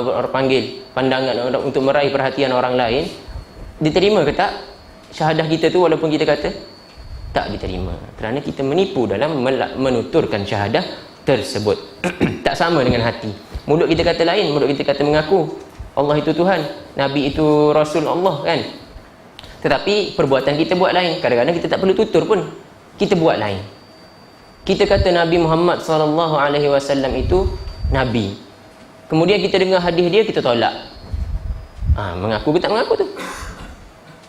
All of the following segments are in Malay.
orang panggil pandangan untuk meraih perhatian orang lain, diterima ke tak syahadah kita tu, walaupun kita kata tak diterima, kerana kita menipu dalam menuturkan syahadah tersebut. Tak sama dengan hati. Mulut kita kata lain, mulut kita kata mengaku Allah itu Tuhan, Nabi itu Rasul Allah kan, tetapi perbuatan kita buat lain. Kadang-kadang kita tak perlu tutur pun, kita buat lain. Kita kata Nabi Muhammad SAW itu Nabi, kemudian kita dengar hadis dia, kita tolak. Mengaku ke tak mengaku tu?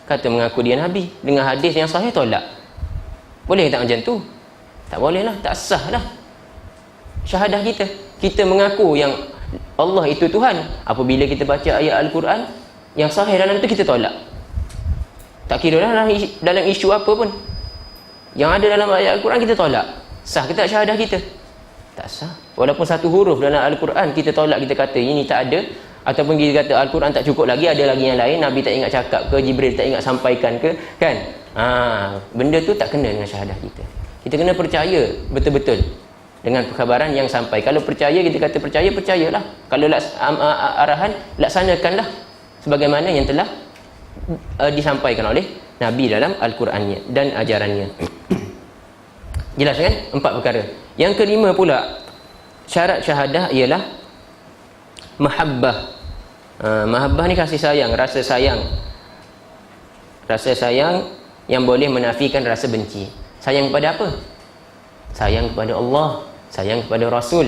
Kata mengaku dia Nabi, dengar hadis yang sahih tolak. Boleh tak macam tu? Tak boleh lah, tak sah lah syahadah kita. Kita mengaku yang Allah itu Tuhan, apabila kita baca ayat Al-Quran yang sahih dalam itu, kita tolak. Tak kira lah dalam isu apa pun, yang ada dalam ayat Al-Quran kita tolak. Sah ke tak syahadah kita? Tak sah. Walaupun satu huruf dalam Al-Quran kita tolak, kita kata ini tak ada, ataupun kita kata Al-Quran tak cukup lagi, ada lagi yang lain, Nabi tak ingat cakap ke, Jibril tak ingat sampaikan ke, kan? Benda tu tak kena dengan syahadah kita. Kita kena percaya betul-betul dengan perkhabaran yang sampai. Kalau percaya, kita kata percaya, percayalah. Kalau arahan, laksanakanlah sebagaimana yang telah disampaikan oleh Nabi dalam Al-Qurannya dan ajarannya. Jelas kan? 4 perkara. Yang kelima pula, syarat syahadah ialah mahabbah. Mahabbah ni kasih sayang, rasa sayang. Rasa sayang yang boleh menafikan rasa benci. Sayang kepada apa? Sayang kepada Allah, sayang kepada Rasul,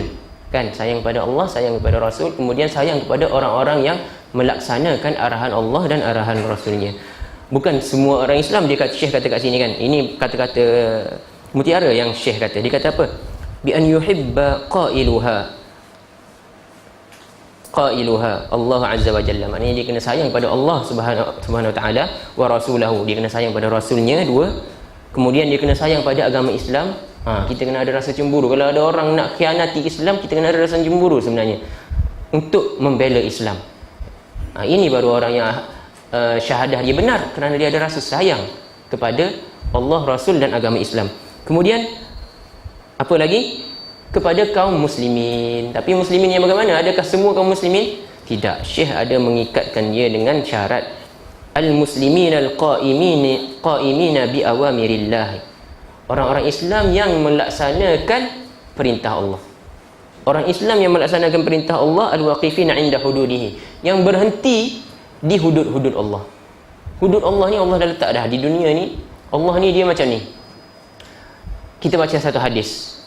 kan? Sayang kepada Allah, sayang kepada Rasul, kemudian sayang kepada orang-orang yang melaksanakan arahan Allah dan arahan Rasulnya. Bukan semua orang Islam, dia kata, Syekh kata kat sini kan, ini kata-kata mutiara yang Syekh kata. Dia kata apa? Bi an yuhibba qailuha Allah Azza wa Jalla. Maknanya dia kena sayang pada Allah Subhanahu wa taala wa rasulahu. Dia kena sayang pada rasulnya, 2. Kemudian dia kena sayang pada agama Islam. Kita kena ada rasa cemburu. Kalau ada orang nak khianati Islam, kita kena ada rasa cemburu sebenarnya untuk membela Islam. Ini baru orang yang syahadah dia benar, kerana dia ada rasa sayang kepada Allah, Rasul dan agama Islam. Kemudian apa lagi? Kepada kaum muslimin. Tapi muslimin yang bagaimana? Adakah semua kaum muslimin? Tidak. Syekh ada mengikatkan dia dengan syarat al-muslimin al-qa'imina bi awamirillah. Orang-orang Islam yang melaksanakan perintah Allah. Orang Islam yang melaksanakan perintah Allah, al-waqifina 'inda hududihi, yang berhenti di hudud-hudud Allah. Hudud Allah ni Allah dah letak dah di dunia ni. Allah ni dia macam ni. Kita baca satu hadis.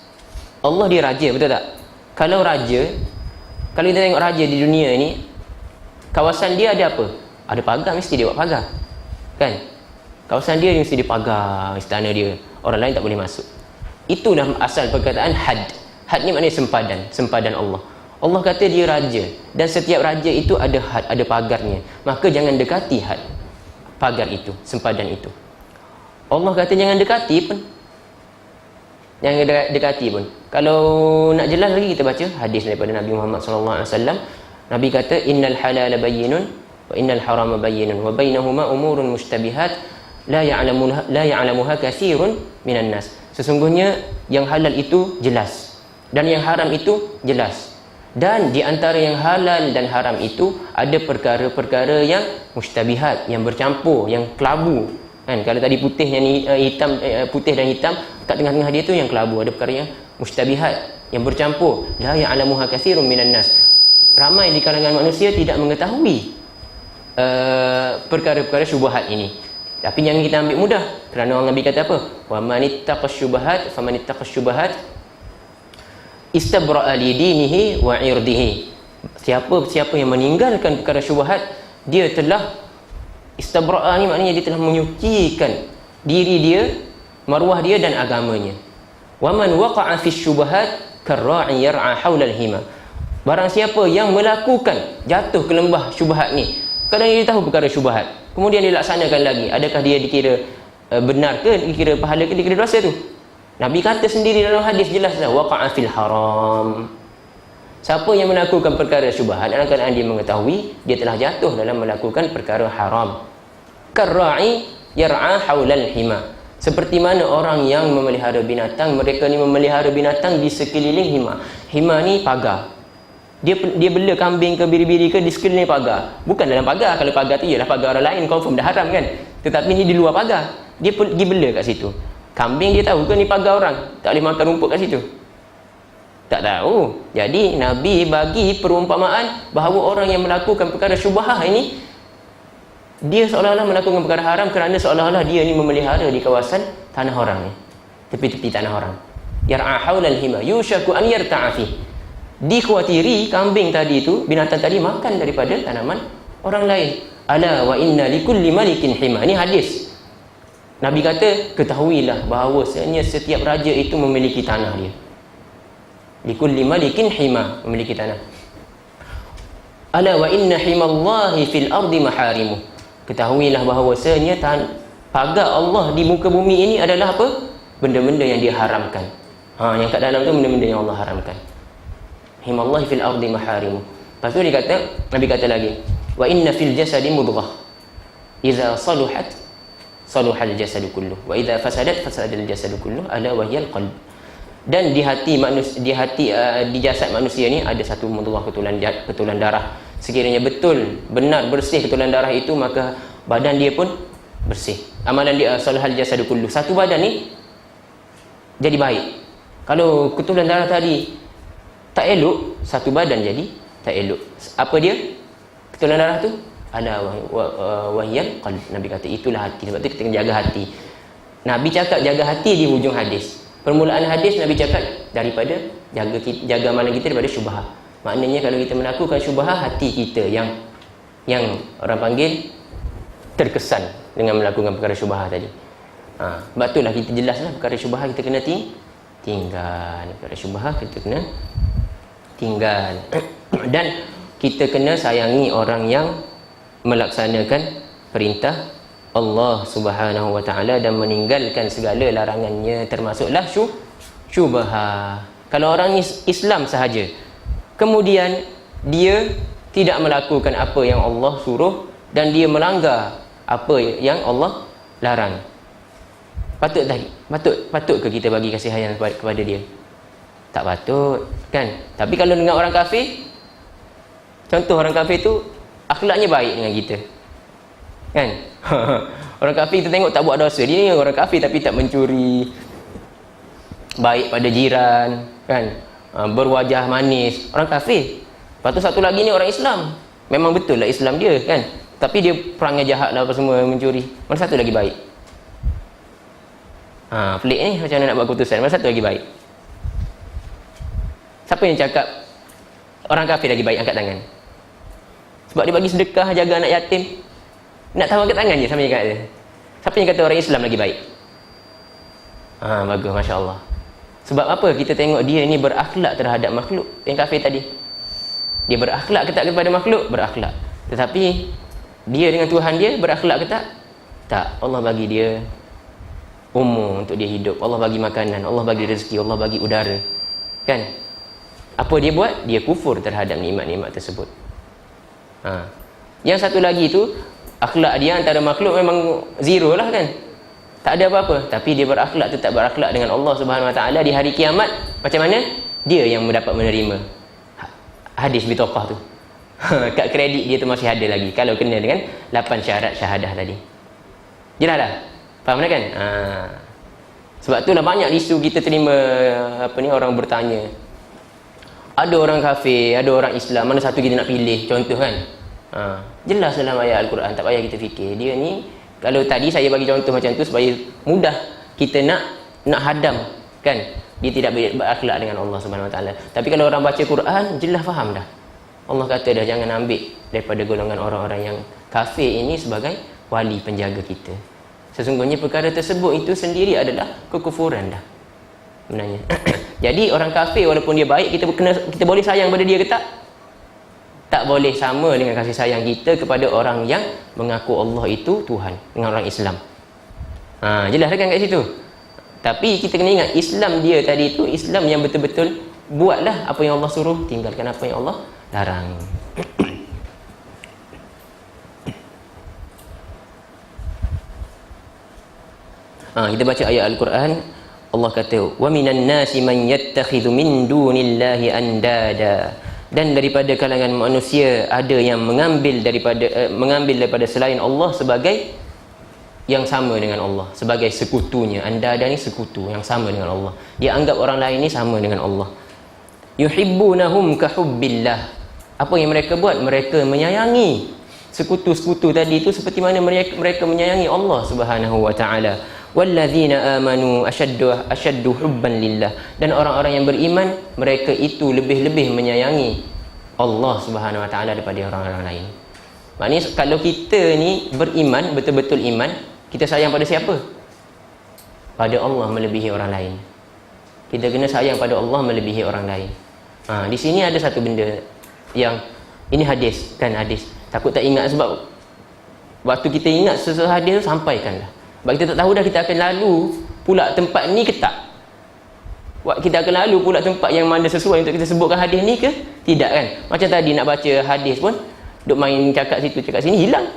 Allah dia raja, betul tak? Kalau kita tengok raja di dunia ni, kawasan dia ada apa? Ada pagar, mesti dia buat pagar, kan? Kawasan dia mesti dia pagar, istana dia, orang lain tak boleh masuk. Itulah asal perkataan had. Had ni maknanya sempadan Allah. Allah kata dia raja, dan setiap raja itu ada had, ada pagarnya. Maka jangan dekati had, pagar itu, sempadan itu. Allah kata jangan dekati pun. Jangan dekati pun. Kalau nak jelas lagi, kita baca hadis daripada Nabi Muhammad SAW. Nabi kata innal halala bayyinun wa innal harama bayyinun wa bainahuma umurun mushtabihat la ya'lamuha katsirun minan nas. Sesungguhnya yang halal itu jelas dan yang haram itu jelas, dan di antara yang halal dan haram itu ada perkara-perkara yang mushtabihat, yang bercampur, yang kelabu, kan? Kalau tadi putih yang hitam, putih dan hitam, kat tengah-tengah dia tu yang kelabu, ada perkara yang mushtabihat, yang bercampur. La ya'lamuha katsirun minan nas. Ramai di kalangan manusia tidak mengetahui perkara-perkara syubhat ini. Tapi jangan kita ambil mudah, kerana orang Nabi kata apa? Wa manittaqash syubhat famanittaqash syubhat istabra'a li dinihi wa 'irdihi. Siapa yang meninggalkan perkara syubhat, dia telah istabra'a ni maknanya dia telah menyucikan diri dia, maruah dia dan agamanya. Wa man waqa'a fi syubhat karra'i yar'a haula al-hima. Barang siapa yang melakukan jatuh ke lembah syubhat ni, kadang dia tahu perkara syubhat, kemudian dia laksanakan lagi, adakah dia dikira benar ke, dikira pahala ke, dikira dosa tu? Nabi kata sendiri dalam hadis jelas dah, waqa'a fil haram. Siapa yang melakukan perkara syubhat dalam keadaan dia mengetahui, dia telah jatuh dalam melakukan perkara haram. Karra'i yar'a haulal hima. Seperti mana orang yang memelihara binatang, mereka ni memelihara binatang di sekeliling hima. Hima ni pagar. Dia bela kambing ke biri-biri ke di sekeliling pagar. Bukan dalam pagar. Kalau pagar tu ialah pagar orang lain, confirm dah haram kan. Tetapi ni di luar pagar. Dia pergi bela kat situ. Kambing dia tahu ke ni pagar orang? Tak boleh makan rumput kat situ. Tak tahu. Jadi Nabi bagi perumpamaan bahawa orang yang melakukan perkara syubhah ini, dia seolah-olah melakukan perkara haram kerana seolah-olah dia ni memelihara di kawasan tanah orang ni, tepi-tepi tanah orang. Yar'a haulal hima yushaku an yarta'a fi. Dikhawatiri kambing tadi itu, binatang tadi makan daripada tanaman orang lain. Ala wa inna likulli malikin hima. Ini hadis. Nabi kata, ketahuilah bahawasanya setiap raja itu memiliki tanah dia. Likulli malikin hima, memiliki tanah. Ala wa inna himallahi fil ardi maharimuh. Ketahuilah bahawasanya pagar Allah di muka bumi ini adalah apa? Benda-benda yang dia haramkan. Yang kat dalam tu benda-benda yang Allah haramkan. Himallahi fil ardi maharimuh. Lepas tu Nabi kata lagi, wa inna fil jasadi mudghah idza saluhat saluhal jasadu kulluh wa idza fasadat fasadal jasadu kulluh ala wa hiyal qalb. Dan di hati manusia, di jasad manusia ni ada satu mudghah, ketulan darah. Sekiranya betul benar bersih ketulan darah itu, maka badan dia pun bersih. Amalan dia saluhal jasadu kulluh. Satu badan ni jadi baik. Kalau ketulan darah tadi tak elok, satu badan jadi tak elok. Apa dia? Ketulan darah tu ala wahyal qalb. Nabi kata itulah hati. Sebab tu kita kena jaga hati. Nabi cakap jaga hati di hujung hadis. Permulaan hadis Nabi cakap daripada jaga amalan kita daripada syubhah. Maknanya kalau kita melakukan syubhah, hati kita yang orang panggil terkesan dengan melakukan perkara syubhah tadi. Sebab itulah kita jelaslah perkara syubhah kita kena tinggal. Perkara syubhah kita kena tinggal. Dan kita kena sayangi orang yang melaksanakan perintah Allah Subhanahu wa taala dan meninggalkan segala larangannya, termasuklah syubhah. Kalau orang Islam sahaja, kemudian dia tidak melakukan apa yang Allah suruh dan dia melanggar apa yang Allah larang, patut ke kita bagi kasih sayang kepada dia? Tak patut, kan? Tapi kalau dengan orang kafir, contoh orang kafir tu akhlaknya baik dengan kita, kan? Orang kafir kita tengok tak buat dosa, dia ni orang kafir tapi tak mencuri, baik pada jiran, kan? Berwajah manis, orang kafir. Lepas tu satu lagi ni orang Islam, memang betul lah Islam dia, kan? Tapi dia perangnya jahat lah, apa semua, mencuri. Mana satu lagi baik? Pelik ni, macam mana nak buat keputusan? Mana satu lagi baik? Siapa yang cakap orang kafir lagi baik? Angkat tangan. Sebab dia bagi sedekah, jaga anak yatim. Nak tahu angkat tangan je, sama je kat dia. Siapa yang kata orang Islam lagi baik? Bagus, Masya Allah. Sebab apa? Kita tengok dia ni berakhlak terhadap makhluk. Yang kafir tadi, dia berakhlak ke tak kepada makhluk? Berakhlak. Tetapi dia dengan Tuhan dia berakhlak ke tak? Tak. Allah bagi dia umur untuk dia hidup, Allah bagi makanan, Allah bagi rezeki, Allah bagi udara, kan? Apa dia buat? Dia kufur terhadap nikmat-nikmat tersebut. Yang satu lagi tu, akhlak dia antara makhluk memang zero lah, kan? Tak ada apa-apa. Tapi dia berakhlak, tetap berakhlak dengan Allah Subhanahu Wa Taala. Di hari kiamat, macam mana? Dia yang mendapat menerima hadis bitaqah tu. Kad kredit dia tu masih ada lagi kalau kena dengan 8 syarat syahadah tadi. Jelas dah? Faham dah kan? Sebab itulah banyak isu kita terima orang bertanya, ada orang kafir, ada orang Islam, mana satu kita nak pilih? Contoh kan? Jelas dalam ayat Al-Quran, tak payah kita fikir. Dia ni, kalau tadi saya bagi contoh macam tu supaya mudah kita nak hadam, kan? Dia tidak berakhlak dengan Allah Subhanahu Wa Taala. Tapi kalau orang baca Quran, jelas faham dah. Allah kata dah, jangan ambil daripada golongan orang-orang yang kafir ini sebagai wali penjaga kita. Sesungguhnya perkara tersebut itu sendiri adalah kekufuran dah sebenarnya. Jadi orang kafir walaupun dia baik, kita boleh sayang pada dia ke tak? Tak boleh sama dengan kasih sayang kita kepada orang yang mengaku Allah itu Tuhan, dengan orang Islam. Jelas kan kat situ? Tapi kita kena ingat, Islam dia tadi itu Islam yang betul-betul buatlah apa yang Allah suruh, tinggalkan apa yang Allah larang. Kita baca ayat Al-Quran. Allah kata, wa minan nasi man yattakhidhu min dunillahi andada. Dan daripada kalangan manusia ada yang mengambil daripada selain Allah sebagai yang sama dengan Allah, sebagai sekutunya. Anda ada ni sekutu yang sama dengan Allah. Dia anggap orang lain ni sama dengan Allah. Yuhibbunahum kahubbillah. Apa yang mereka buat? Mereka menyayangi sekutu-sekutu tadi itu seperti mana mereka menyayangi Allah Subhanahu wa taala. Walladzina amanu ashaddu hubban lillah. Dan orang-orang yang beriman, mereka itu lebih-lebih menyayangi Allah Subhanahu wa taala daripada orang-orang lain. Maknanya kalau kita ni beriman, betul-betul iman, kita sayang pada siapa? Pada Allah melebihi orang lain. Kita kena sayang pada Allah melebihi orang lain. Di sini ada satu benda yang ini hadis, kan hadis. Takut tak ingat, sebab waktu kita ingat sesuatu hadis tu sampaikanlah. Sebab kita tak tahu dah kita akan lalu pula tempat ni ke tak. Kita akan lalu pula tempat yang mana sesuai untuk kita sebutkan hadis ni ke tidak, kan. Macam tadi nak baca hadis pun duk main cakap situ cakap sini, hilang.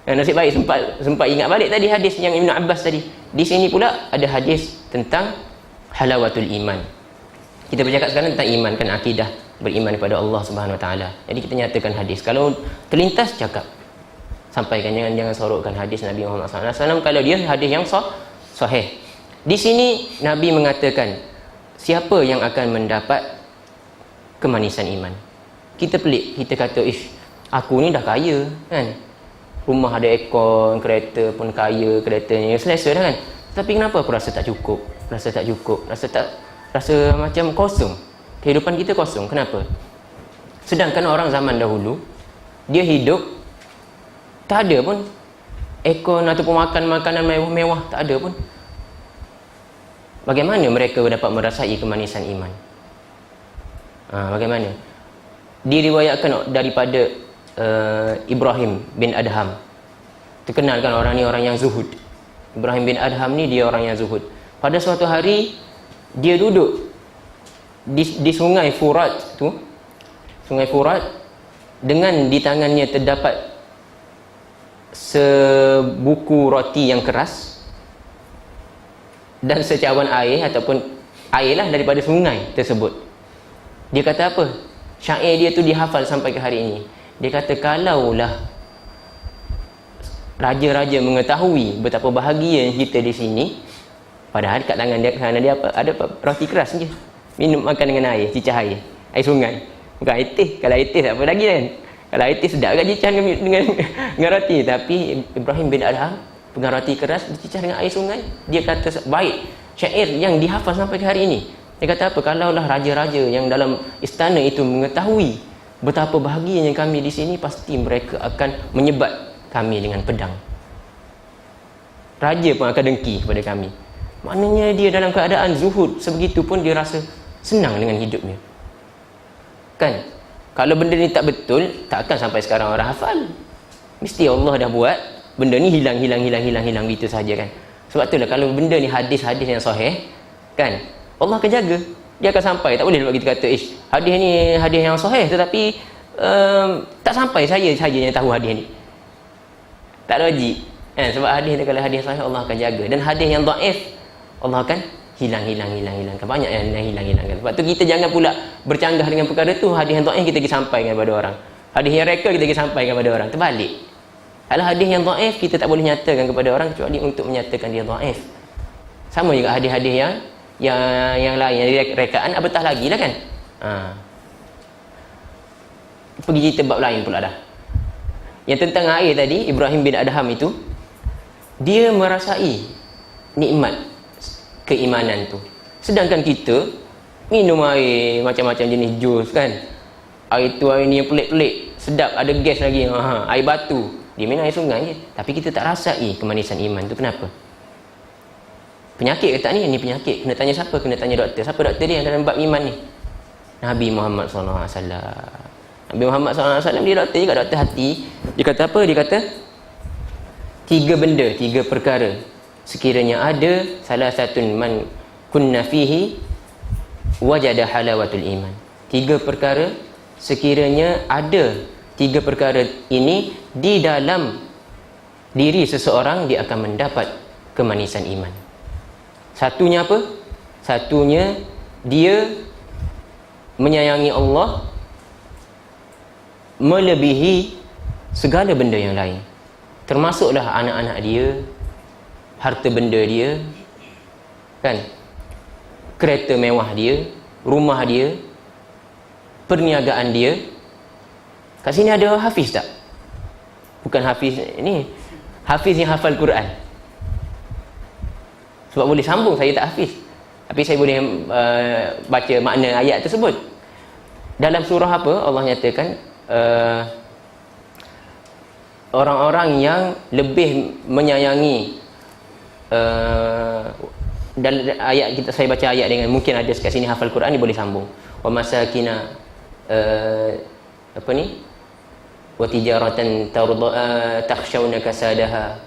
Nasib baik sempat ingat balik tadi hadis yang Ibn Abbas tadi. Di sini pula ada hadis tentang halawatul iman. Kita bercakap sekarang tentang iman, kan, akidah, beriman kepada Allah Subhanahu wa taala. Jadi kita nyatakan hadis. Kalau terlintas cakap, sampaikan, jangan sorokkan hadis Nabi Muhammad SAW kalau dia hadis yang sahih. Di sini Nabi mengatakan siapa yang akan mendapat kemanisan iman. Kita pelik, kita kata, aku ni dah kaya, kan, rumah ada aircon, kereta pun kaya, keretanya selesa dah, kan. Tapi kenapa aku rasa tak cukup, rasa macam kosong, kehidupan kita kosong. Kenapa? Sedangkan orang zaman dahulu, dia hidup tak ada pun aircon ataupun makan makanan mewah-mewah, tak ada pun. Bagaimana mereka dapat merasai kemanisan iman? Bagaimana? Diriwayatkan daripada Ibrahim bin Adham. Terkenal, kan, orang ni orang yang zuhud. Ibrahim bin Adham ni dia orang yang zuhud. Pada suatu hari dia duduk di sungai Furat tu, sungai Furat, dengan di tangannya terdapat sebuku roti yang keras dan secawan air ataupun air lah daripada sungai tersebut. Dia kata apa? Syair dia tu dihafal sampai ke hari ini. Dia kata, kalaulah raja-raja mengetahui betapa bahagia kita di sini, padahal kat tangan dia ada apa? Ada apa? Roti keras je. Minum, makan dengan air, cicah air sungai. Bukan air teh. Kalau air teh tak apa lagi, kan. Kalau air teh sedap kan cicah dengan roti. Tapi Ibrahim bin Adham pegang roti keras, dicicah dengan air sungai. Dia kata baik, syair yang dihafal sampai ke hari ini. Dia kata apa? Kalaulah raja-raja yang dalam istana itu mengetahui betapa bahagianya kami di sini, pasti mereka akan menyebat kami dengan pedang. Raja pun akan dengki kepada kami. Maknanya dia dalam keadaan zuhud sebegitu pun dia rasa senang dengan hidupnya, kan. Kalau benda ni tak betul, tak akan sampai sekarang orang hafal. Mesti Allah dah buat benda ni hilang gitu saja, kan. Sebab itulah kalau benda ni hadis-hadis yang sahih, kan, Allah akan jaga. Dia akan sampai. Tak boleh sebab kita kata hadis ni hadis yang sahih, tetapi tak sampai, saya yang tahu hadis ni. Tak logik, kan. Sebab hadis ni, kalau hadis sahih Allah akan jaga. Dan hadis yang dhaif Allah akan hilang. Banyak yang hilang. Sebab tu kita jangan pula bercanggah dengan perkara tu. Hadis yang dhaif kita pergi sampaikan kepada orang. Hadis yang reka kita pergi sampaikan kepada orang. Terbalik. Kalau hadis yang dhaif kita tak boleh nyatakan kepada orang kecuali untuk menyatakan dia dhaif. Sama juga hadis-hadis yang lain, yang rekaan, apatah lagi lah, kan. Pergi cerita bab lain pula dah. Yang tentang air tadi, Ibrahim bin Adham itu, dia merasai nikmat keimanan tu. Sedangkan kita minum air macam-macam jenis jus, kan. Air tu air ni yang pelik-pelik, sedap, ada gas lagi. Air batu, dia minum air sungai je. Tapi kita tak rasai kemanisan iman tu. Kenapa? Penyakit ke tak ni? Ni penyakit. Kena tanya siapa? Kena tanya doktor. Siapa doktor dia dalam bab iman ni? Nabi Muhammad SAW. Nabi Muhammad SAW dia doktor juga, doktor hati. Dia kata apa? Dia kata 3 benda, 3 perkara. Sekiranya ada salah satu man kunna fihi wajada halawatul iman. 3 perkara, sekiranya ada 3 perkara ini di dalam diri seseorang, dia akan mendapat kemanisan iman. Satunya apa? Satunya dia menyayangi Allah melebihi segala benda yang lain, termasuklah anak-anak dia, harta benda dia, kan, kereta mewah dia, rumah dia, perniagaan dia. Kat sini ada hafiz tak? Bukan hafiz ni, hafiz yang hafal Quran. Sebab boleh sambung, saya tak hafiz, tapi saya boleh baca makna ayat tersebut. Dalam surah apa Allah nyatakan orang-orang yang lebih menyayangi, dan ayat kita, saya baca ayat dengan, mungkin ada kat sini hafal Quran ni boleh sambung. Wa masakina apa ni, wa tijaratan takhshawna kasadaha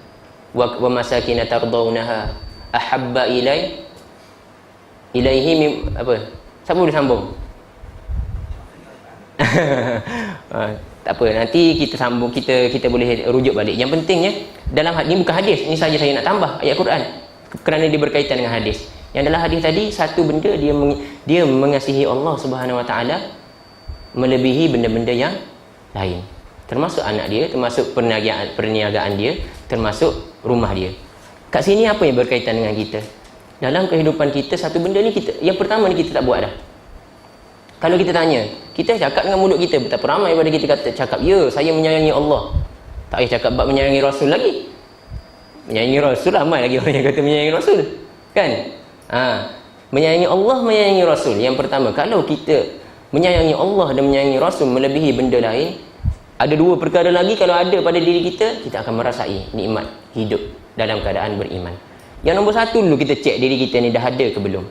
wa masakina tardawnaha ahabba ilaihi apa, siapa boleh sambung? Tak apa, nanti kita sambung, kita boleh rujuk balik. Yang pentingnya dalam hadis, bukan hadis ini saja saya nak tambah ayat Quran kerana dia berkaitan dengan hadis. Yang dalam hadis tadi, satu benda dia mengasihi Allah Subhanahu Wa Taala melebihi benda-benda yang lain, termasuk anak dia, termasuk perniagaan dia, termasuk rumah dia. Kat sini apa yang berkaitan dengan kita? Dalam kehidupan kita, satu benda ni kita, yang pertama ni kita tak buat dah. Kalau kita tanya, kita cakap dengan mulut kita, betapa ramai pada kita cakap, ya saya menyayangi Allah. Tak payah cakap bab menyayangi Rasul lagi. Menyayangi Rasul, ramai lagi orang yang kata menyayangi Rasul, kan? Menyayangi Allah, menyayangi Rasul. Yang pertama, kalau kita menyayangi Allah dan menyayangi Rasul melebihi benda lain, ada dua perkara lagi kalau ada pada diri kita, kita akan merasai nikmat hidup dalam keadaan beriman. Yang nombor satu dulu, kita cek diri kita ni dah ada ke belum.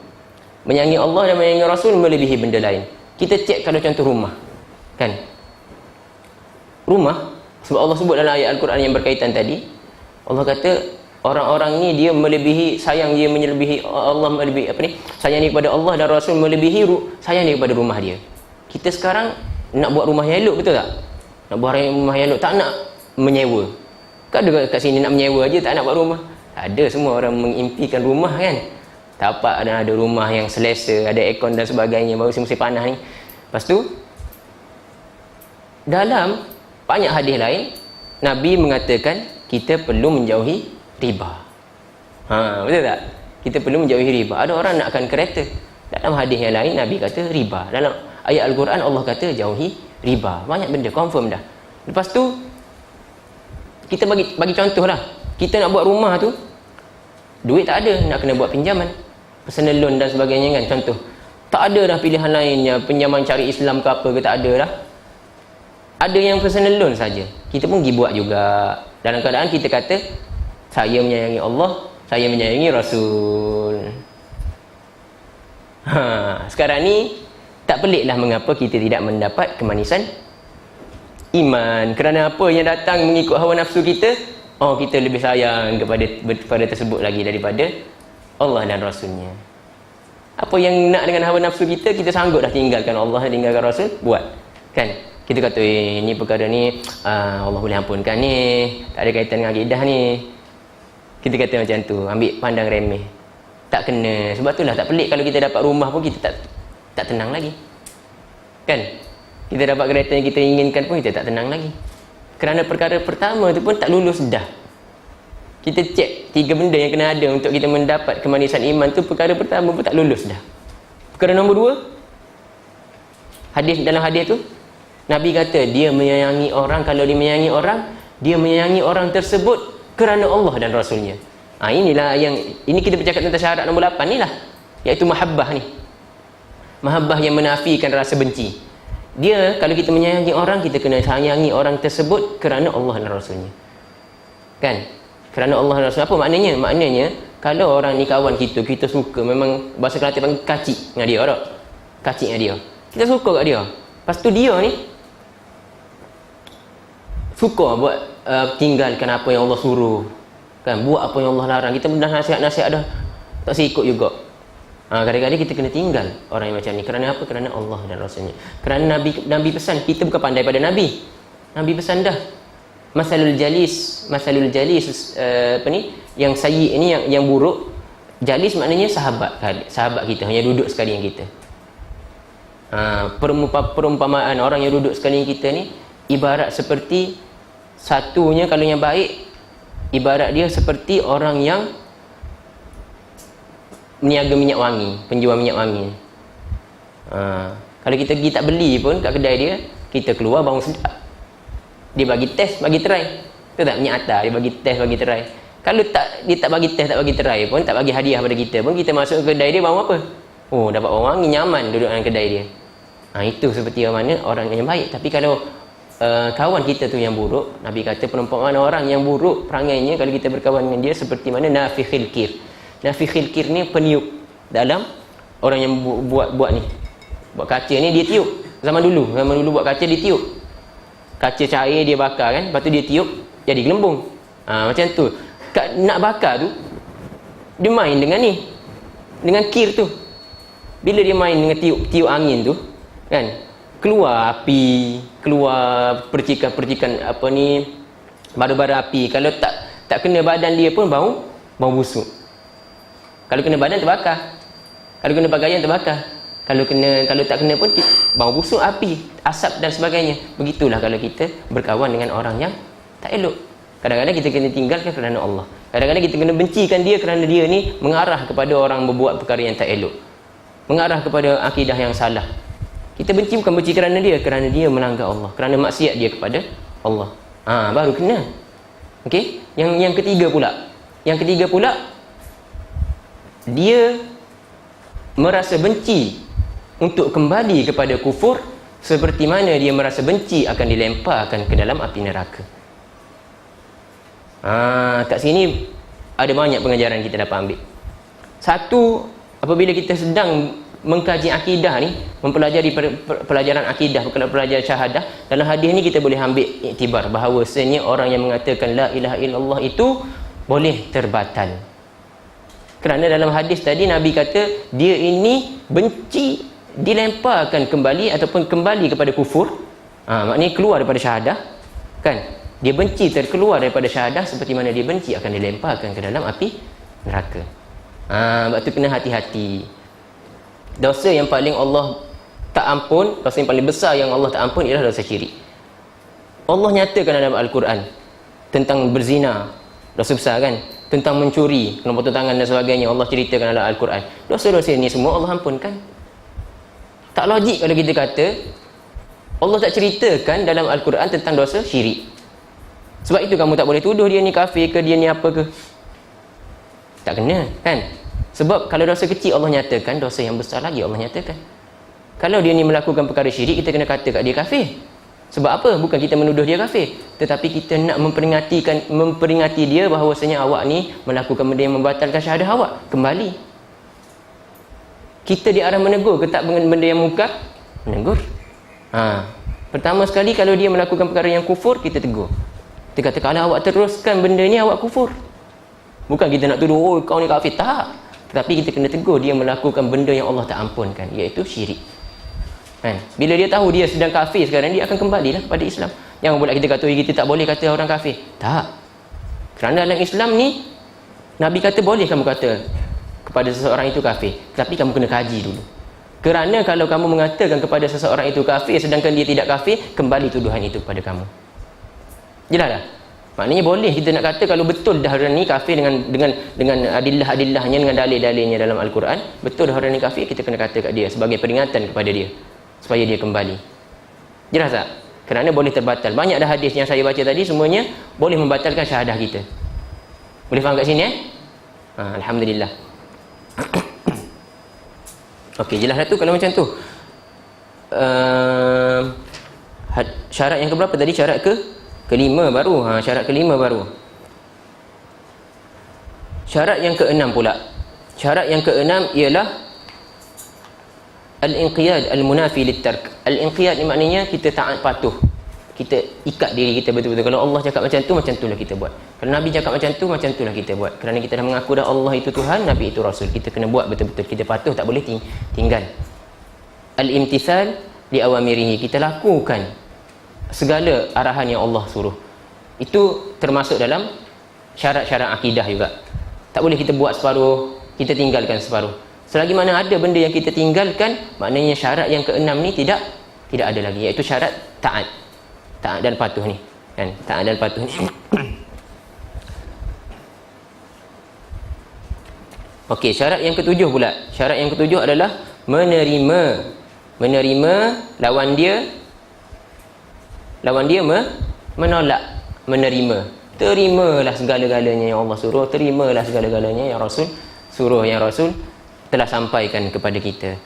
Menyayangi Allah dan menyayangi Rasul melebihi benda lain. Kita cek kalau contoh rumah, kan? Rumah, sebab Allah sebut dalam ayat Al-Quran yang berkaitan tadi, Allah kata orang-orang ni dia melebihi, sayang dia melebihi Allah, melebihi apa ni, sayang dia kepada Allah dan Rasul melebihi sayang dia kepada rumah dia. Kita sekarang nak buat rumah yang elok, betul tak? Nak buat rumah yang elok, tak nak menyewa. Kan ada kat sini nak menyewa aja, tak nak buat rumah. Ada, semua orang mengimpikan rumah, kan? Tapak ada rumah yang selesa, ada aircon dan sebagainya, baru musim panas ni. Lepas tu dalam banyak hadis lain, Nabi mengatakan kita perlu menjauhi riba. Betul tak? Kita perlu menjauhi riba. Ada orang nakkan kereta, dalam hadis yang lain Nabi kata riba. Dalam ayat Al-Quran Allah kata jauhi riba. Banyak benda confirm dah. Lepas tu kita bagi contoh lah. Kita nak buat rumah tu, duit tak ada, nak kena buat pinjaman, personal loan dan sebagainya, kan? Contoh, tak ada dah pilihan lainnya, pinjaman cari Islam ke apa ke, tak ada dah. Ada yang personal loan saja. Kita pun pergi buat juga. Dalam keadaan kita kata saya menyayangi Allah, saya menyayangi Rasul. Sekarang ni tak peliklah mengapa kita tidak mendapat kemanisan iman. Kerana apa yang datang mengikut hawa nafsu kita, kita lebih sayang kepada tersebut lagi daripada Allah dan Rasulnya. Apa yang nak dengan hawa nafsu kita, kita sanggup dah tinggalkan Allah, tinggalkan Rasul, buat, kan? Kita kata ni perkara ni Allah boleh ampunkan ni, tak ada kaitan dengan akidah ni. Kita kata macam tu, ambil pandang remeh. Tak kena. Sebab itulah tak pelik kalau kita dapat rumah pun kita tak tenang lagi, kan? Kita dapat kereta yang kita inginkan pun kita tak tenang lagi, kerana perkara pertama tu pun tak lulus dah. Kita cek 3 benda yang kena ada untuk kita mendapat kemanisan iman tu, perkara pertama pun tak lulus dah. Perkara nombor 2, dalam hadis tu Nabi kata dia menyayangi orang. Kalau dia menyayangi orang, dia menyayangi orang tersebut kerana Allah dan Rasulnya. Inilah yang, ini kita bercakap tentang syarat nombor 8 ni lah, iaitu mahabbah ni. Mahabbah yang menafikan rasa benci. Dia, kalau kita menyayangi orang, kita kena sayangi orang tersebut kerana Allah dan Rasulnya, kan? Kerana Allah dan Rasul. Apa maknanya? Maknanya kalau orang ni kawan kita, kita suka, memang bahasa Kelantan panggil kacik dengan dia, tak? Kacik dengan dia, kita suka kat dia. Lepas tu dia ni suka buat tinggalkan apa yang Allah suruh, kan? Buat apa yang Allah larang. Kita dah nasihat-nasihat dah tak sikut juga. Kadang-kadang kita kena tinggal orang yang macam ni. Kerana apa? Kerana Allah dan Rasulnya. Kerana Nabi pesan. Kita bukan pandai pada Nabi. Nabi pesan dah, masalul jalis apa ni, yang sayyi ni, yang buruk. Jalis maknanya sahabat kita, hanya duduk sekali yang kita. Perumpamaan orang yang duduk sekali yang kita ni, ibarat seperti satunya, kalau yang baik ibarat dia seperti orang yang meniaga minyak wangi, penjual minyak wangi. Kalau kita pergi tak beli pun kat kedai dia, kita keluar bau sedap, dia bagi test, bagi try. Betul tak? Minyak atar dia bagi test, bagi try. Kalau dia tak bagi test, tak bagi try pun, tak bagi hadiah pada kita pun, kita masuk ke kedai dia, bau apa? Oh, dapat bau wangi, nyaman duduk dalam kedai dia. Itu seperti mana orang yang baik. Tapi kalau kawan kita tu yang buruk, Nabi kata perumpamaan orang yang buruk perangainya kalau kita berkawan dengan dia seperti mana nafikhil kir. Nafikhil kir ni peniup dalam, orang yang buat ni, buat kaca ni dia tiup. Zaman dulu buat kaca dia tiup. Kaca cair dia bakar kan, lepas tu dia tiup jadi gelembung. Macam tu. Nak bakar tu dia main dengan ni, dengan kir tu. Bila dia main dengan tiup angin tu kan, keluar api, keluar percikan-percikan apa ni, bara-bara api. Kalau tak kena badan dia pun bau busuk. Kalau kena badan terbakar, kalau kena pakaian terbakar, kalau tak kena pun bau busuk, api, asap dan sebagainya. Begitulah kalau kita berkawan dengan orang yang tak elok. Kadang-kadang kita kena tinggalkan kerana Allah, kadang-kadang kita kena bencikan dia kerana dia ni mengarah kepada orang berbuat perkara yang tak elok, mengarah kepada akidah yang salah. Kita benci bukan benci kerana dia melanggar Allah, kerana maksiat dia kepada Allah. Baru kena. Okey, yang ketiga pula dia merasa benci untuk kembali kepada kufur, seperti mana dia merasa benci akan dilemparkan ke dalam api neraka. Kat sini ada banyak pengajaran kita dapat ambil. Satu, apabila kita sedang mengkaji akidah ni, mempelajari pelajaran akidah, pelajaran syahadah, dalam hadis ni kita boleh ambil iktibar bahawasanya orang yang mengatakan la ilaha illallah itu boleh terbatal. Kerana dalam hadis tadi Nabi kata dia ini benci dilemparkan kembali ataupun kembali kepada kufur. Maknanya keluar daripada syahadah kan. Dia benci terkeluar daripada syahadah seperti mana dia benci akan dilemparkan ke dalam api neraka. Sebab tu kena hati-hati. Dosa yang paling Allah tak ampun, dosa yang paling besar yang Allah tak ampun ialah dosa syirik. Allah nyatakan dalam Al-Quran tentang berzina, dosa besar kan, tentang mencuri, kena potong tangan dan sebagainya. Allah ceritakan dalam Al-Quran. Dosa-dosa ni semua Allah ampunkan. Tak logik kalau kita kata Allah tak ceritakan dalam Al-Quran tentang dosa syirik. Sebab itu kamu tak boleh tuduh dia ni kafir ke, dia ni apa ke. Tak kena kan. Sebab kalau dosa kecil Allah nyatakan, dosa yang besar lagi Allah nyatakan. Kalau dia ni melakukan perkara syirik, kita kena kata kat dia kafir. Sebab apa? Bukan kita menuduh dia kafir, tetapi kita nak memperingati dia bahawasanya awak ni melakukan benda yang membatalkan syahadah awak. Kembali. Kita diarah menegur ke tak dengan benda yang mungkar? Menegur. Pertama sekali kalau dia melakukan perkara yang kufur, kita tegur. Kita kata kalau awak teruskan benda ni awak kufur. Bukan kita nak tuduh, oh kau ni kafir. Tak. Tetapi kita kena tegur dia melakukan benda yang Allah tak ampunkan, iaitu syirik kan? Bila dia tahu dia sedang kafir sekarang, dia akan kembalilah kepada Islam. Jangan pula kita kata kita tak boleh kata orang kafir. Tak. Kerana dalam Islam ni Nabi kata boleh kamu kata kepada seseorang itu kafir, tapi kamu kena kaji dulu. Kerana kalau kamu mengatakan kepada seseorang itu kafir sedangkan dia tidak kafir, kembali tuduhan itu kepada kamu. Jelas dah? Maknanya boleh kita nak kata kalau betul dah orang ni kafir dengan adillah-adillahnya, dengan dalil-dalilnya dalam Al-Quran, betul dah orang ni kafir, kita kena kata kat dia sebagai peringatan kepada dia supaya dia kembali. Jelas tak? Kerana boleh terbatal. Banyak dah hadis yang saya baca tadi, semuanya boleh membatalkan syahadah kita. Boleh faham kat sini Alhamdulillah. Okey, jelas dah tu kalau macam tu. Syarat yang keberapa tadi? Syarat kelima baru. Syarat kelima baru. Syarat yang keenam pula. Syarat yang keenam ialah al-inqiyad al-munafi lit-tark. Al-inqiyad ni maknanya kita taat patuh. Kita ikat diri kita betul-betul. Kalau Allah cakap macam itulah kita buat. Kalau Nabi cakap macam itulah kita buat. Kerana kita dah mengaku dah Allah itu Tuhan, Nabi itu Rasul. Kita kena buat betul-betul. Kita patuh, tak boleh tinggal. Al-imtithal li awamirihi. Kita lakukan segala arahan yang Allah suruh. Itu termasuk dalam syarat-syarat akidah juga. Tak boleh kita buat separuh, kita tinggalkan separuh. Selagi mana ada benda yang kita tinggalkan, maknanya syarat yang keenam ni tidak ada lagi, iaitu syarat taat. taat dan patuh ni kan, taat dan patuh ni. Okey, syarat yang ketujuh pula. Syarat yang ketujuh adalah menerima lawan dia menolak menerima. Terimalah segala-galanya yang Allah suruh, terimalah segala-galanya yang Rasul suruh, yang Rasul telah sampaikan kepada kita.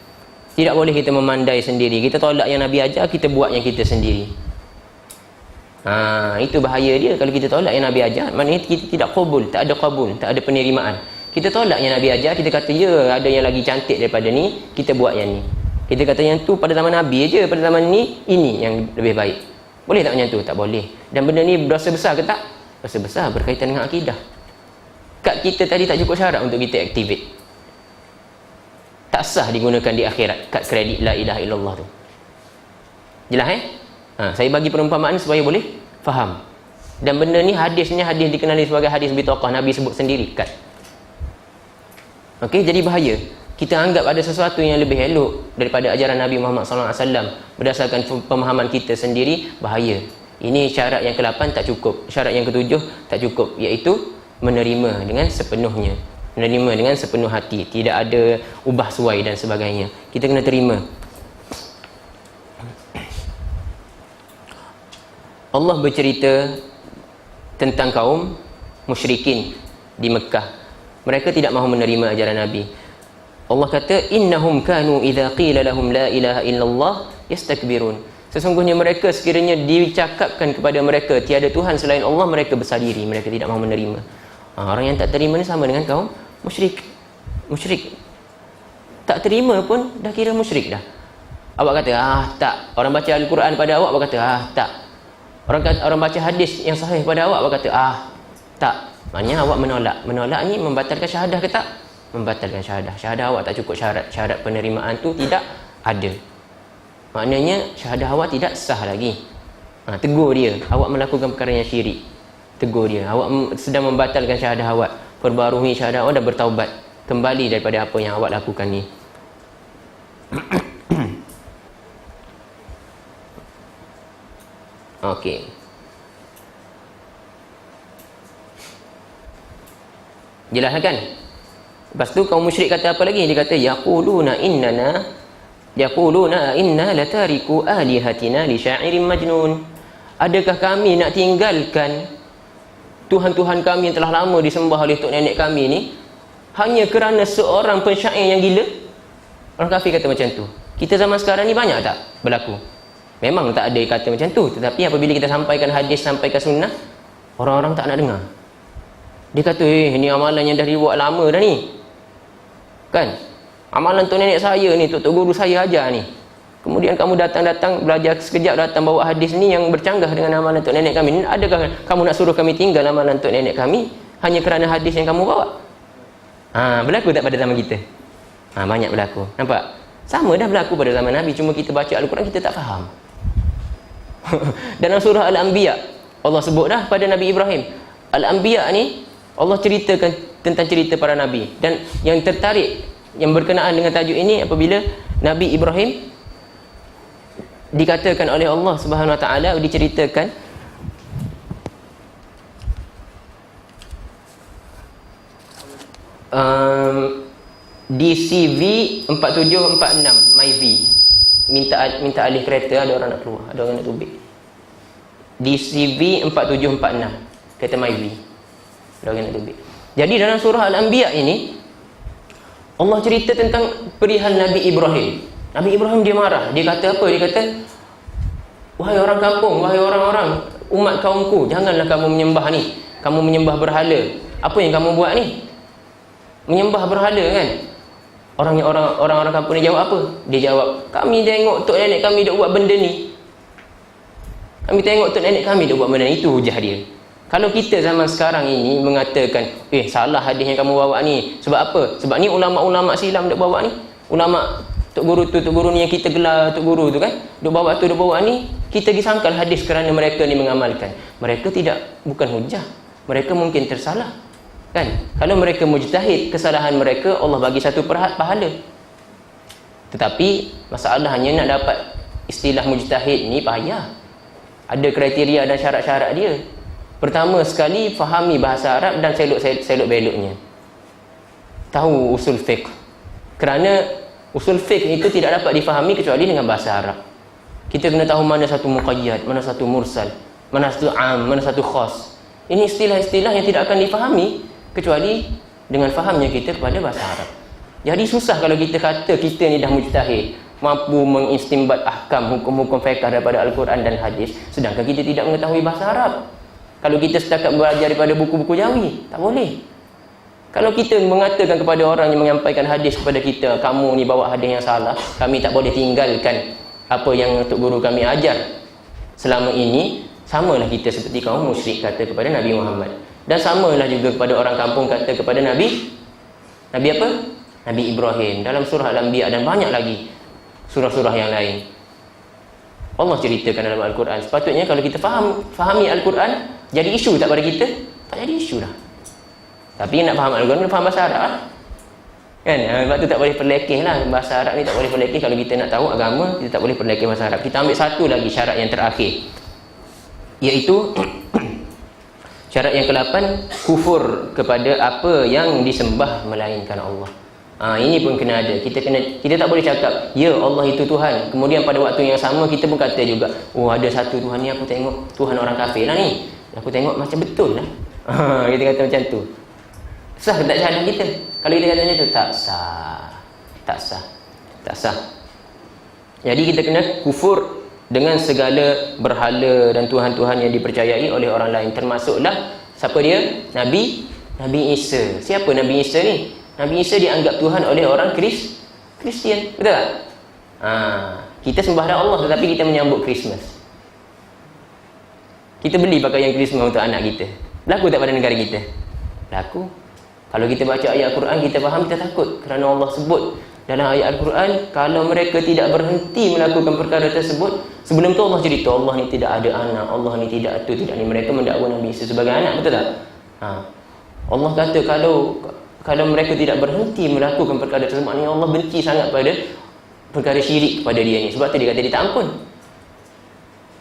Tidak boleh kita memandai sendiri, kita tolak yang Nabi ajar, kita buat yang kita sendiri. Itu bahaya dia. Kalau kita tolak yang Nabi ajar, maknanya kita tidak qabul, tak ada penerimaan. Kita tolak yang Nabi ajar, kita kata ya ada yang lagi cantik daripada ni, kita buat yang ni. Kita kata yang tu pada zaman Nabi aja, pada zaman ni ini yang lebih baik. Boleh tak macam tu? Tak boleh. Dan benda ni berdosa besar ke tak? Dosa besar, berkaitan dengan akidah. Kad kita tadi tak cukup syarat untuk kita activate. Tak sah digunakan di akhirat kad kredit la ilaha illallah tu. Jelas saya bagi perumpamaan supaya boleh faham. Dan benda ni hadisnya hadis dikenali sebagai hadis bitaqah, Nabi sebut sendiri kad. Okey, jadi bahaya. Kita anggap ada sesuatu yang lebih elok daripada ajaran Nabi Muhammad SAW berdasarkan pemahaman kita sendiri, bahaya. Ini syarat yang ke-8 tak cukup. Syarat yang ke-7 tak cukup, iaitu menerima dengan sepenuhnya. Menerima dengan sepenuh hati, tidak ada ubah suai dan sebagainya. Kita kena terima. Allah bercerita tentang kaum musyrikin di Mekah. Mereka tidak mahu menerima ajaran Nabi. Allah kata, innahum kanu idza qila lahum la ilaha illallah yastakbirun. Sesungguhnya mereka sekiranya dicakapkan kepada mereka tiada Tuhan selain Allah, mereka besar diri, mereka tidak mahu menerima. Orang yang tak terima ni sama dengan kaum musyrik. Tak terima pun dah kira musyrik dah. Awak kata tak. Orang baca Al-Quran pada awak kata tak. Orang baca hadis yang sahih pada awak kata tak. Maknanya awak menolak ni membatalkan syahadah ke tak? Membatalkan syahadah. Syahadah awak tak cukup syarat penerimaan tu tidak ada. Maknanya syahadah awak tidak sah lagi. Tegur dia, awak melakukan perkara yang syirik. Tegur dia, awak sedang membatalkan syahadah awak. Perbarui syahadah awak dan bertaubat kembali daripada apa yang awak lakukan ni. Okey. Jelas kan? Lepas tu kaum musyrik kata apa lagi? Dia kata yaquluna inna latariku alihatina li sya'irin majnun. Adakah kami nak tinggalkan Tuhan-Tuhan kami yang telah lama disembah oleh tok nenek kami ni hanya kerana seorang pensyair yang gila? Orang kafir kata macam tu. Kita zaman sekarang ni banyak tak berlaku? Memang tak ada kata macam tu, tetapi apabila kita sampaikan hadis, sampaikan sunnah, orang-orang tak nak dengar. Dia kata, ni amalan yang dah dibuat lama dah ni. Kan? Amalan tok nenek saya ni, tok guru saya ajar ni. Kemudian kamu datang belajar sekejap, datang bawa hadis ni yang bercanggah dengan amalan tok nenek kami. Adakah kamu nak suruh kami tinggal amalan tok nenek kami hanya kerana hadis yang kamu bawa? Berlaku tak pada zaman kita? Banyak berlaku. Nampak? Sama dah berlaku pada zaman Nabi, cuma kita baca Al-Quran kita tak faham. Dalam surah Al-Anbiya Allah sebut dah pada Nabi Ibrahim. Al-Anbiya ni Allah ceritakan tentang cerita para Nabi. Dan yang tertarik, yang berkenaan dengan tajuk ini, apabila Nabi Ibrahim dikatakan oleh Allah Subhanahu Wa Taala, diceritakan di CV 4746 MyV, minta alih kereta, ada orang nak keluar, ada orang nak tubik. Di CV 4746 kata MyV, ada orang nak tubik. Jadi dalam surah Al-Anbiya ini Allah cerita tentang perihal Nabi Ibrahim. Nabi Ibrahim dia marah. Dia kata apa? Dia kata, wahai orang kampung, wahai orang-orang umat kaumku, janganlah kamu menyembah ni. Kamu menyembah berhala. Apa yang kamu buat ni? Menyembah berhala kan? Orang-orang kampung ni jawab apa? Dia jawab, kami tengok tok nenek kami duk buat benda ni. Kami tengok tok nenek kami duk buat benda ni. Itu hujah dia. Kalau kita zaman sekarang ini mengatakan, salah hadis yang kamu bawa ni. Sebab apa? Sebab ni ulama-ulama silam duk bawa ni. Ulama tok guru ni yang kita gelar tok guru tu kan, duk bawa ni, kita disangkal hadis kerana mereka ni mengamalkan. Mereka bukan hujah. Mereka mungkin tersalah. Kan? Kalau mereka mujtahid, kesalahan mereka Allah bagi satu pahala. Tetapi masalahnya nak dapat istilah mujtahid ni payah. Ada kriteria dan syarat-syarat dia. Pertama sekali, fahami bahasa Arab dan selok beloknya. Tahu usul fiqh. Kerana usul fiqh itu tidak dapat difahami kecuali dengan bahasa Arab. Kita kena tahu mana satu muqayyad, mana satu mursal, mana satu am, mana satu khas. Ini istilah-istilah yang tidak akan difahami kecuali dengan fahamnya kita kepada bahasa Arab. Jadi susah kalau kita kata kita ni dah mujtahid, mampu mengistimbat ahkam hukum-hukum fiqh daripada Al-Quran dan hadis, sedangkan kita tidak mengetahui bahasa Arab. Kalau kita setakat belajar daripada buku-buku Jawi, tak boleh. Kalau kita mengatakan kepada orang yang menyampaikan hadis kepada kita, kamu ni bawa hadis yang salah, kami tak boleh tinggalkan apa yang Tok Guru kami ajar selama ini, samalah kita seperti kaum musyrik kata kepada Nabi Muhammad. Dan samalah juga kepada orang kampung kata kepada Nabi apa? Nabi Ibrahim dalam surah Al-Anbiya dan banyak lagi surah-surah yang lain. Allah ceritakan dalam Al-Quran. Sepatutnya kalau kita fahami Al-Quran, jadi isu tak pada kita? Tak jadi isu dah. Tapi nak faham Al-Quran, kena faham bahasa Arab lah. Kan? Sebab tu tak boleh perlekeh lah. Bahasa Arab ni tak boleh perlekeh. Kalau kita nak tahu agama, kita tak boleh perlekeh bahasa Arab. Kita ambil satu lagi syarat yang terakhir, iaitu syarat yang ke-8, kufur kepada apa yang disembah melainkan Allah. Ini pun kena ada. Kita tak boleh cakap ya Allah itu Tuhan, kemudian pada waktu yang sama kita pun kata juga, oh ada satu Tuhan ni, aku tengok Tuhan orang kafir lah ni, aku tengok macam betul lah. Kita kata macam tu. Sah ke tak syahadah kita? Kalau kita kata macam tu, tak sah. Jadi kita kena kufur dengan segala berhala dan tuhan-tuhan yang dipercayai oleh orang lain. Termasuklah siapa dia? Nabi Isa. Siapa Nabi Isa ni? Nabi Isa dianggap Tuhan oleh orang Kristian. Betul tak? Kita sembah Allah tetapi kita menyambut Christmas. Kita beli pakaian Christmas untuk anak kita. Berlaku tak pada negara kita? Berlaku. Kalau kita baca ayat Al-Quran, kita faham, kita takut. Kerana Allah sebut dalam ayat Al-Quran, kalau mereka tidak berhenti melakukan perkara tersebut, sebelum tu Allah cerita, Allah ni tidak ada anak, Allah ni tidak tu, tidak ni. Mereka mendakwa Nabi Isa sebagai anak, betul tak? Allah kata kalau mereka tidak berhenti melakukan perkara tersebut, maknanya Allah benci sangat pada perkara syirik kepada dia ni. Sebab tu dia kata dia tak ampun.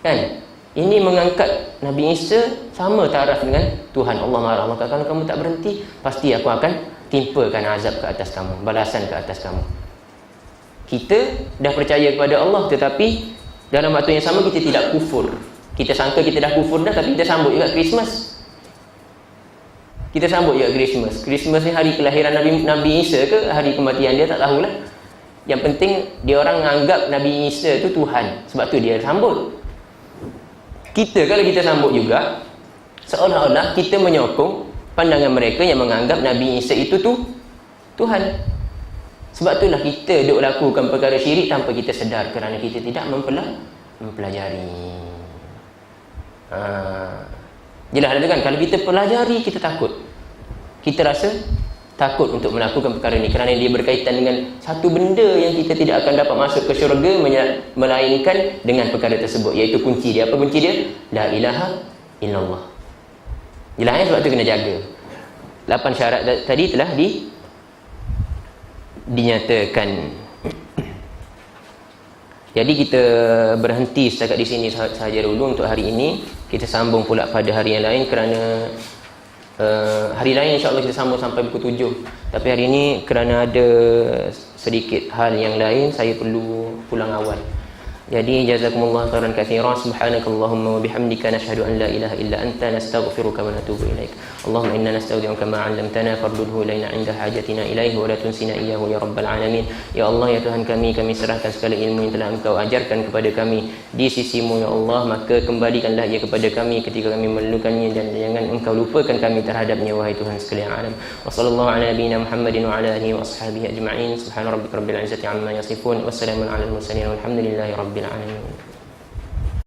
Kan? Ini mengangkat Nabi Isa sama taraf dengan Tuhan. Allah marah. Maka kalau kamu tak berhenti, pasti aku akan timpakan azab ke atas kamu, balasan ke atas kamu. Kita dah percaya kepada Allah, tetapi dalam waktu yang sama kita tidak kufur. Kita sangka kita dah kufur dah, tapi kita sambut juga Christmas. Kita sambut juga Christmas. Christmas ni hari kelahiran Nabi Isa ke hari kematian dia, tak tahulah. Yang penting dia orang menganggap Nabi Isa tu Tuhan, sebab tu dia sambut. Kita kalau kita sambut juga, seolah-olah kita menyokong pandangan mereka yang menganggap Nabi Isa itu Tuhan. Sebab itulah kita duk lakukan perkara syirik tanpa kita sedar, kerana kita tidak mempelajari. Jelas ada kan? Kalau kita pelajari, kita takut. Kita rasa takut untuk melakukan perkara ini, kerana dia berkaitan dengan satu benda yang kita tidak akan dapat masuk ke syurga melainkan dengan perkara tersebut, iaitu kunci dia. Apa kunci dia? La ilaha illallah. Jelas, sebab tu kena jaga. 8 syarat tadi telah dinyatakan. Jadi kita berhenti setakat di sini sahaja dulu untuk hari ini. Kita sambung pula pada hari yang lain, kerana hari lain insya-Allah kita sambung sampai pukul 7. Tapi hari ini kerana ada sedikit hal yang lain, saya perlu pulang awal. Jadi jazakumullah khairan katsiran. Subhanakallahumma wa bihamdika nashhadu an la ilaha illa anta nastaghfiruka wa natubu ilaik. Allahumma inna nastaudi'uka ma 'allamtana fardudhu ilaina 'inda hajatina ilaihi wa la tunsina iyyahu ya rabbal alamin. Ya Allah, ya Tuhan kami serahkan segala ilmu yang telah Engkau ajarkan kepada kami di sisi-Mu ya Allah, maka kembalikanlah ia kepada kami ketika kami memerlukannya, dan jangan Engkau lupakan kami terhadapnya wahai Tuhan sekalian alam. Wa sallallahu ala nabiyyina Muhammadin wa ala alihi wa ashabihi ajma'in. Subhana rabbika rabbil izzati amma yasifun. Wassalamun alal mursalin walhamdulillahi rabbil alamin.